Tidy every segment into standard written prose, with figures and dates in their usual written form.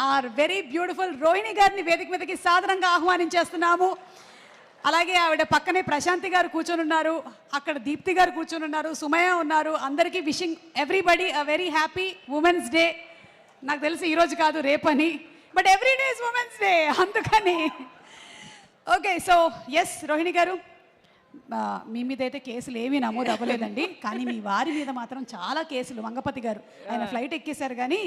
Are very beautiful Rohini గారిని వేదిక మీదకి సాదరంగా ఆహ్వానించేస్తున్నాము. అలాగే ఆవిడ పక్కనే ప్రశాంతి గారు కూర్చొని ఉన్నారు, అక్కడ దీప్తి గారు కూర్చొని ఉన్నారు, సుమయ ఉన్నారు. అందరికీ wishing everybody a very happy women's day. నాకు తెలిసి ఈరోజు కాదు రేపని, but every day is women's day, అందుకని. Okay, so yes Rohini garu, మీ మీద అయితే కేసులు ఏమీ నమోదు అవ్వలేదండి, కానీ మీ వారి మీద మాత్రం చాలా కేసులు. వంగపతి గారు ఆయన ఫ్లైట్ ఎక్కేశారు, కానీ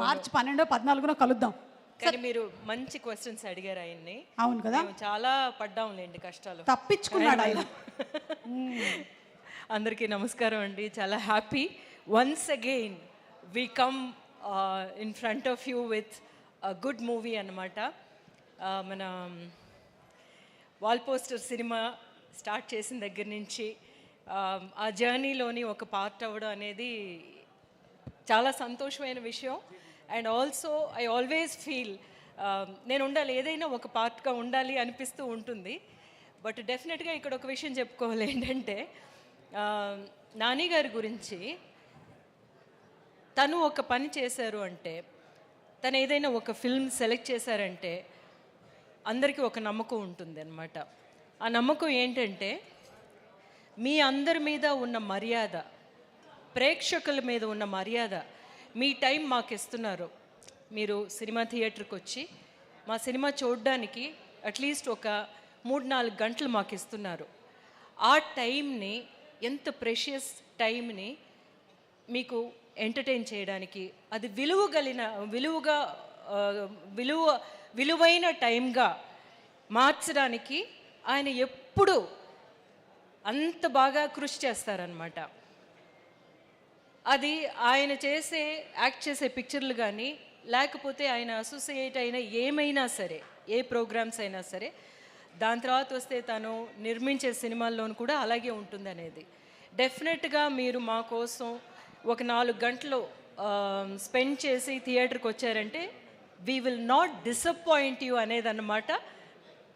మార్చి 12, 14 కలుద్దాం. కానీ మీరు మంచి క్వశ్చన్స్ అడిగారు ఆయన్ని. అవును కదా, చాలా పడ్డాంలేండి కష్టాలు, తప్పించుకున్నాడు ఆయన. అందరికీ నమస్కారం అండి. చాలా happy once again we come in front of you with good movie అన్నమాట. మన వాల్ పోస్టర్ సినిమా స్టార్ట్ చేసిన దగ్గర నుంచి ఆ జర్నీలోని ఒక పార్ట్ అవ్వడం అనేది చాలా సంతోషమైన విషయం. And also I always feel నేను ఉండాలి, ఏదైనా ఒక పార్ట్గా ఉండాలి అనిపిస్తూ ఉంటుంది. బట్ డెఫినెట్గా ఇక్కడ ఒక విషయం చెప్పుకోవాలి ఏంటంటే, నాని గారి గురించి తను ఒక పని చేశారు అంటే, తను ఏదైనా ఒక ఫిల్మ్ సెలెక్ట్ చేశారంటే అందరికీ ఒక నమ్మకం ఉంటుంది అన్నమాట. ఆ నమ్మకం ఏంటంటే, మీ అందరి మీద ఉన్న మర్యాద, ప్రేక్షకుల మీద ఉన్న మర్యాద, మీ టైం మాకు ఇస్తున్నారు. మీరు సినిమా థియేటర్కి వచ్చి మా సినిమా చూడడానికి అట్లీస్ట్ ఒక 3-4 గంటలు మాకు ఇస్తున్నారు. ఆ టైంని, ఎంత ప్రెషియస్ టైంని మీకు ఎంటర్టైన్ చేయడానికి, అది విలువైన టైంగా మార్చడానికి ఆయన ఎప్పుడు అంత బాగా కృషి చేస్తారనమాట. అది ఆయన యాక్ట్ చేసే పిక్చర్లు కానీ, లేకపోతే ఆయన అసోసియేట్ అయిన ఏమైనా సరే, ఏ ప్రోగ్రామ్స్ అయినా సరే, దాని తర్వాత వస్తే తను నిర్మించే సినిమాల్లోనూ కూడా అలాగే ఉంటుంది అనేది. డెఫినెట్గా మీరు మా కోసం ఒక 4 గంటలు స్పెండ్ చేసి థియేటర్కి వచ్చారంటే we will not disappoint you అనేదన్నమాట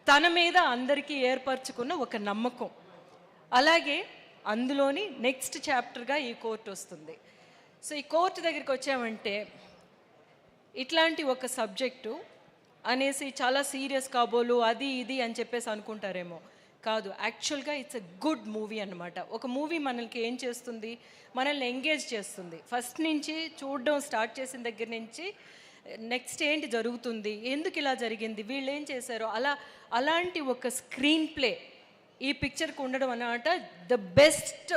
తన మీద అందరికీ ఏర్పరచుకున్న ఒక నమ్మకం. అలాగే అందులోని నెక్స్ట్ చాప్టర్గా ఈ కోర్టు వస్తుంది. సో ఈ కోర్టు దగ్గరికి వచ్చామంటే, ఇట్లాంటి ఒక సబ్జెక్టు అనేసి చాలా సీరియస్ కాబోలు అది ఇది అని చెప్పేసి అనుకుంటారేమో. కాదు, యాక్చువల్గా ఇట్స్ ఎ గుడ్ మూవీ అన్నమాట. ఒక మూవీ మనల్ని ఏం చేస్తుంది, మనల్ని ఎంగేజ్ చేస్తుంది. ఫస్ట్ నుంచి చూడడం స్టార్ట్ చేసిన దగ్గర నుంచి నెక్స్ట్ ఏంటి జరుగుతుంది, ఎందుకు ఇలా జరిగింది, వీళ్ళు ఏం చేశారో, అలాంటి ఒక స్క్రీన్ ప్లే ఈ పిక్చర్కి ఉండడం అన్నమాట the best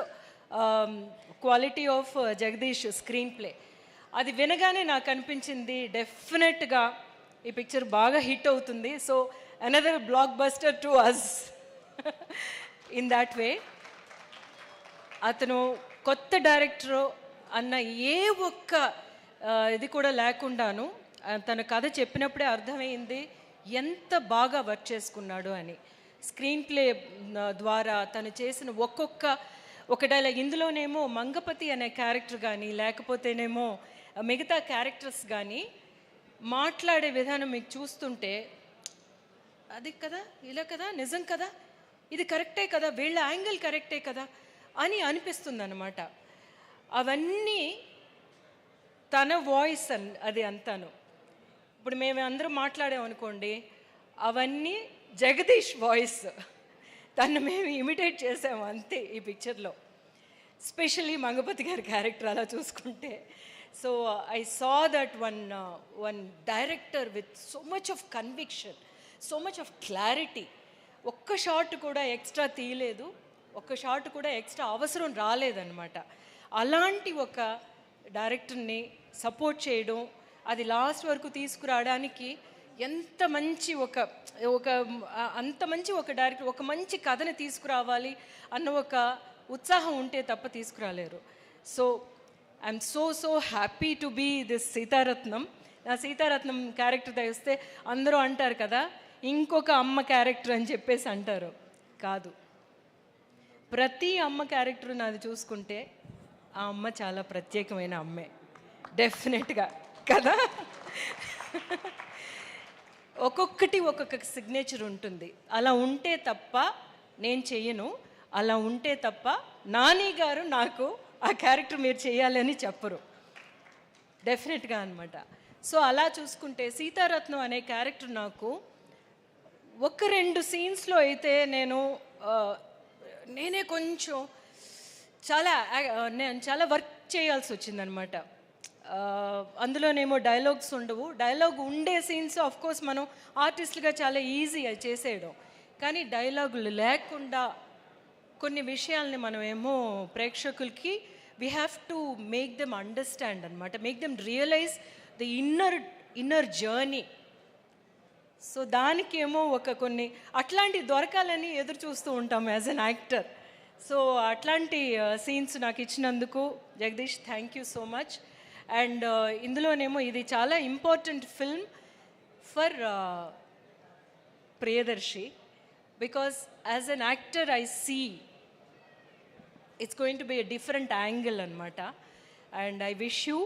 quality of Jagadish screen play. అది వినగానే నాకు అనిపించింది డెఫినెట్గా ఈ పిక్చర్ బాగా హిట్ అవుతుంది. So another blockbuster to us in that way. అతను కొత్త డైరెక్టర్ అన్న ఏ ఒక్క ఇది కూడా లేకుండాను తన కథ చెప్పినప్పుడే అర్థమైంది ఎంత బాగా వర్క్ చేసుకున్నాడు అని. స్క్రీన్ ప్లే ద్వారా తను చేసిన ఒక డైలాగ్, ఇందులోనేమో మంగపతి అనే క్యారెక్టర్ కానీ, లేకపోతేనేమో మిగతా క్యారెక్టర్స్ కానీ మాట్లాడే విధానం మీకు చూస్తుంటే, అది కదా, ఇలా కదా, నిజం కదా, ఇది కరెక్టే కదా, వీళ్ళ యాంగిల్ కరెక్టే కదా అని అనిపిస్తుంది అన్నమాట. అవన్నీ తన వాయిస్ అది అంతాను. ఇప్పుడు మేము అందరం మాట్లాడామనుకోండి, అవన్నీ జగదీష్ వాయిస్, తను మేము ఇమిటేట్ చేసాము అంతే ఈ పిక్చర్లో. స్పెషల్లీ మంగపతి గారి క్యారెక్టర్ అలా చూసుకుంటే. So I saw that one director with so much of conviction, so much of clarity. ఒక్క షాట్ కూడా ఎక్స్ట్రా తీయలేదు, ఒక్క షాట్ కూడా ఎక్స్ట్రా అవసరం రాలేదన్నమాట. అలాంటి ఒక డైరెక్టర్ని సపోర్ట్ చేయడం, అది లాస్ట్ వరకు తీసుకురావడానికి ఎంత మంచి అంత మంచి ఒక డైరెక్టర్, ఒక మంచి కథని తీసుకురావాలి అన్న ఒక ఉత్సాహం ఉంటే తప్ప తీసుకురాలేరు. So I'm so happy to be this Seetharatnam. నా సీతారత్నం క్యారెక్టర్ తెస్తే అందరూ అంటారు కదా, ఇంకొక అమ్మ క్యారెక్టర్ అని చెప్పేసి అంటారు. కాదు, ప్రతి అమ్మ క్యారెక్టర్ నాది చూసుకుంటే ఆ అమ్మ చాలా ప్రత్యేకమైన అమ్మే, డెఫినెట్గా కదా. ఒక్కొక్కటి ఒక్కొక్క సిగ్నేచర్ ఉంటుంది. అలా ఉంటే తప్ప నేను చెయ్యను, అలా ఉంటే తప్ప నాని గారు నాకు ఆ క్యారెక్టర్ మీరు చేయాలని చెప్పరు, డెఫినెట్గా అనమాట. సో అలా చూసుకుంటే సీతారత్నం అనే క్యారెక్టర్ నాకు ఒక 2 సీన్స్లో అయితే నేనే కొంచెం నేను చాలా వర్క్ చేయాల్సి వచ్చిందనమాట. అందులోనేమో డైలాగ్స్ ఉండవు. డైలాగ్ ఉండే సీన్స్ ఆఫ్ కోర్స్ మనం ఆర్టిస్టులుగా చాలా ఈజీ అది చేసేయడం. కానీ డైలాగులు లేకుండా కొన్ని విషయాల్ని మనమేమో ప్రేక్షకులకి we have to make them understand అనమాట, make them realize the inner journey. So దానికేమో కొన్ని అట్లాంటివి దొరకాలని ఎదురు చూస్తూ ఉంటాము యాజ్ అన్ యాక్టర్. సో అట్లాంటి సీన్స్ నాకు ఇచ్చినందుకు Jagadish thank you so much. And ఇందులోనేమో ఇది చాలా important film for Priyadarshi, because as an actor I see it's going to be a different angle anamata, and I wish you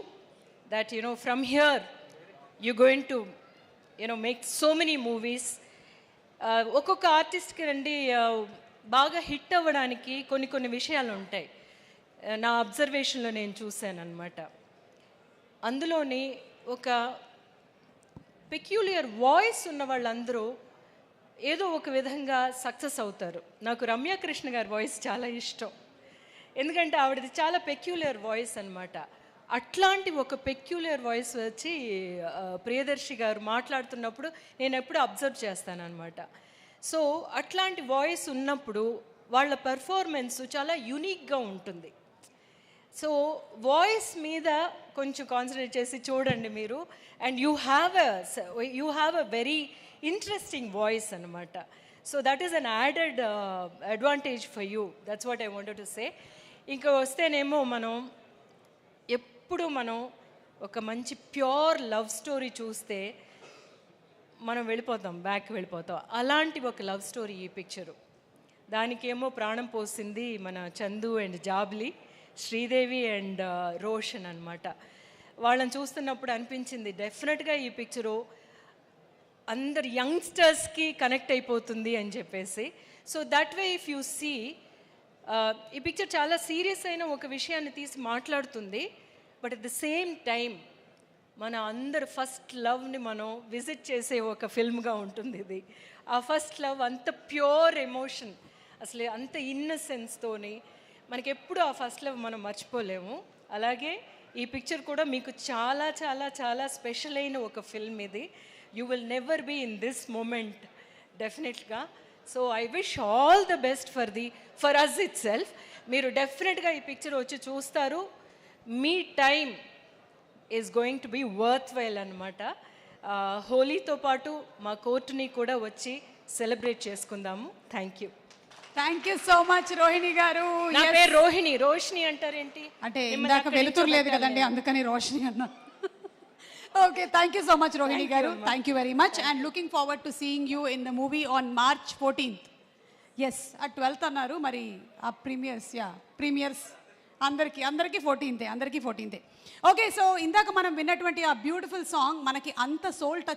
that from here you're going to make so many movies. ఒక్కొక్క ఆర్టిస్ట్కి రండి బాగా hit అవ్వడానికి కొన్ని విషయాలు ఉంటాయి. నా అబ్జర్వేషన్లో నేను చూశాను అనమాట. అందులోని ఒక పెక్యులియర్ వాయిస్ ఉన్న వాళ్ళందరూ ఏదో ఒక విధంగా సక్సెస్ అవుతారు. నాకు రమ్యాకృష్ణ గారి వాయిస్ చాలా ఇష్టం, ఎందుకంటే ఆవిడది చాలా పెక్యులర్ వాయిస్ అనమాట. అట్లాంటి ఒక పెక్యులర్ వాయిస్ వచ్చి ప్రియదర్శి గారు మాట్లాడుతున్నప్పుడు నేను ఎప్పుడు అబ్జర్వ్ చేస్తాను అనమాట. సో అట్లాంటి వాయిస్ ఉన్నప్పుడు వాళ్ళ పెర్ఫార్మెన్స్ చాలా యూనిక్గా ఉంటుంది. సో వాయిస్ మీద కొంచెం కాన్సన్ట్రేట్ చేసి చూడండి మీరు, and you have a very interesting voice అనమాట. So that is an added advantage for you. That's what I wanted to say. ఇంకా వస్తేనేమో ఎప్పుడు మనం ఒక మంచి ప్యూర్ లవ్ స్టోరీ చూస్తే మనం బ్యాక్ వెళ్ళిపోతాం. అలాంటి ఒక లవ్ స్టోరీ ఈ పిక్చరు. దానికేమో ప్రాణం పోసింది మన చందు అండ్ జాబ్లీ, శ్రీదేవి అండ్ రోషన్ అనమాట. వాళ్ళని చూస్తున్నప్పుడు అనిపించింది డెఫినెట్గా ఈ పిక్చరు అందరు యంగ్స్టర్స్కి కనెక్ట్ అయిపోతుంది అని చెప్పేసి. So that way if you see ఈ పిక్చర్ చాలా సీరియస్ అయిన ఒక విషయాన్ని తీసి మాట్లాడుతుంది, but at the same time మన అందరు ఫస్ట్ లవ్ని మనం విజిట్ చేసే ఒక ఫిల్మ్గా ఉంటుంది ఇది. ఆ ఫస్ట్ లవ్ అంత ప్యూర్ ఎమోషన్, అసలు అంత ఇన్నసెన్స్తోని మనకి ఎప్పుడు ఆ ఫస్ట్ లవ్ మనం మర్చిపోలేము. అలాగే ఈ పిక్చర్ కూడా మీకు చాలా చాలా చాలా స్పెషల్ అయిన ఒక ఫిల్మ్ ఇది. You will never be in this moment డెఫినెట్గా. So I wish all the best for us itself. మీరు డెఫినెట్గా ఈ పిక్చర్ వచ్చి చూస్తారు. మీ time is going to be worthwhile అనమాట. హోలీతో పాటు మా కోర్టుని కూడా వచ్చి సెలబ్రేట్ చేసుకుందాము. Thank you so much Rohini గారు. నా పేరు రోషిని అంటారేంటి? అంటే ఇందాక వెలుతురు లేదు కదండి, అందుకని రోషిని అన్నా. Okay, thank you so much Rohini garu. Thank you very much, and looking forward to seeing you in the movie on March 14th. Yes, at 12th annaru mari aa premieres andarki 14th. Okay, so indaka manam vinnatuvanti aa beautiful song manaki anta soul touch